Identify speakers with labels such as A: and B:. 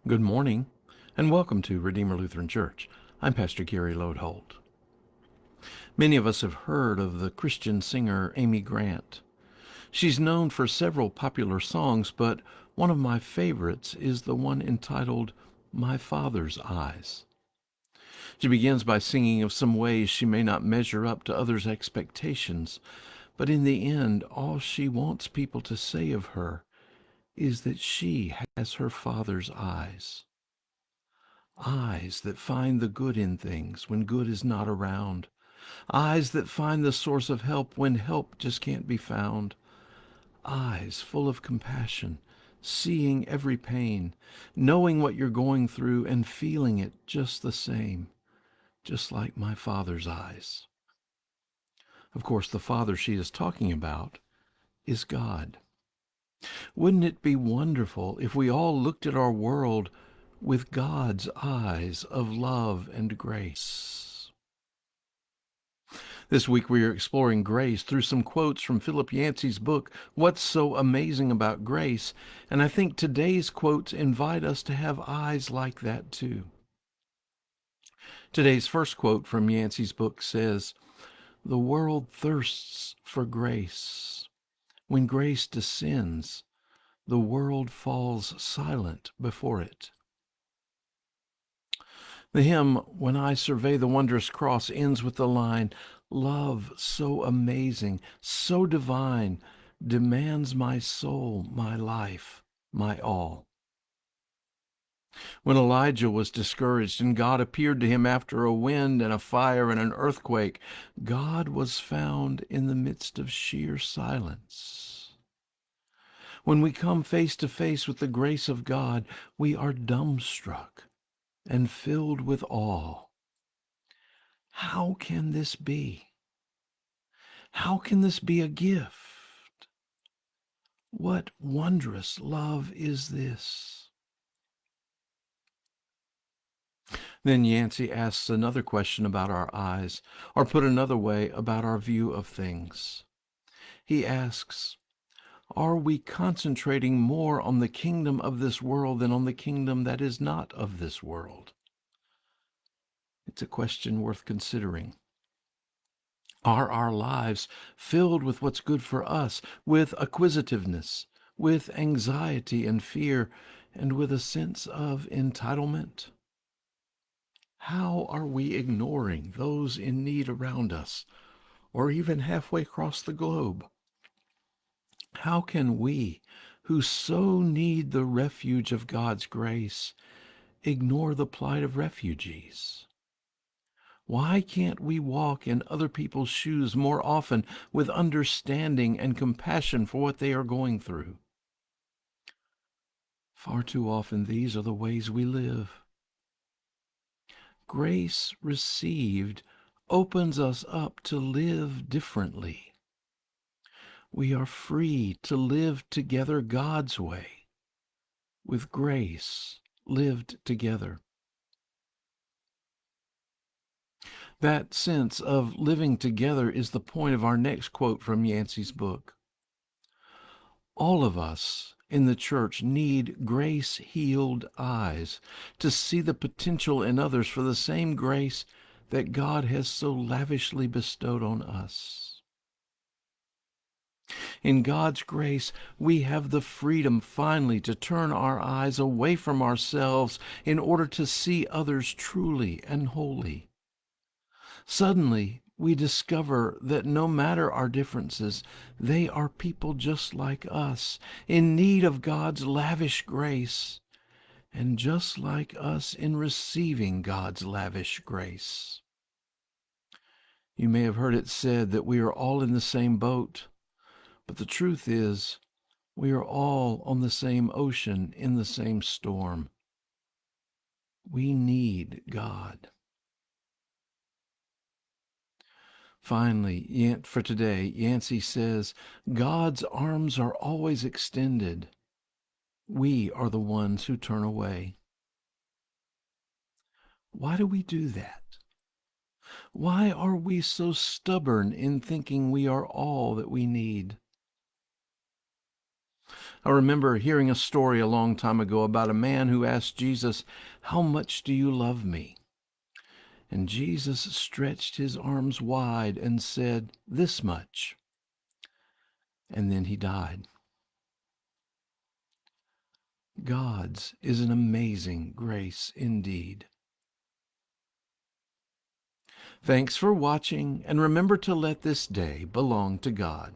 A: Good morning, and welcome to Redeemer Lutheran Church. I'm Pastor Gary Lodeholt. Many of us have heard of the Christian singer Amy Grant. She's known for several popular songs, but one of my favorites is the one entitled My Father's Eyes. She begins by singing of some ways she may not measure up to others' expectations, but in the end, all she wants people to say of her is that she has her Father's eyes. Eyes that find the good in things when good is not around. Eyes that find the source of help when help just can't be found. Eyes full of compassion, seeing every pain, knowing what you're going through and feeling it just the same, just like my Father's eyes. Of course, the Father she is talking about is God. Wouldn't it be wonderful if we all looked at our world with God's eyes of love and grace? This week we are exploring grace through some quotes from Philip Yancey's book, What's So Amazing About Grace? And I think today's quotes invite us to have eyes like that too. Today's first quote from Yancey's book says, "The world thirsts for grace. When grace descends, the world falls silent before it." The hymn, When I Survey the Wondrous Cross, ends with the line, "Love so amazing, so divine, demands my soul, my life, my all." When Elijah was discouraged and God appeared to him after a wind and a fire and an earthquake, God was found in the midst of sheer silence. When we come face to face with the grace of God, we are dumbstruck and filled with awe. How can this be? How can this be a gift? What wondrous love is this? Then Yancey asks another question about our eyes, or put another way, about our view of things. He asks, are we concentrating more on the kingdom of this world than on the kingdom that is not of this world? It's a question worth considering. Are our lives filled with what's good for us, with acquisitiveness, with anxiety and fear, and with a sense of entitlement? How are we ignoring those in need around us, or even halfway across the globe? How can we, who so need the refuge of God's grace, ignore the plight of refugees? Why can't we walk in other people's shoes more often with understanding and compassion for what they are going through? Far too often, these are the ways we live. Grace received opens us up to live differently. We are free to live together God's way, with grace lived together. That sense of living together is the point of our next quote from Yancey's book. All of us in the church need grace-healed eyes to see the potential in others for the same grace that God has so lavishly bestowed on us. In God's grace, we have the freedom finally to turn our eyes away from ourselves in order to see others truly and wholly. Suddenly, we discover that no matter our differences, they are people just like us, in need of God's lavish grace, and just like us in receiving God's lavish grace. You may have heard it said that we are all in the same boat, but the truth is, we are all on the same ocean in the same storm. We need God. Finally, for today, Yancey says, God's arms are always extended. We are the ones who turn away. Why do we do that? Why are we so stubborn in thinking we are all that we need? I remember hearing a story a long time ago about a man who asked Jesus, "How much do you love me?" And Jesus stretched his arms wide and said, "This much." And then he died. God's is an amazing grace indeed. Thanks for watching, and remember to let this day belong to God.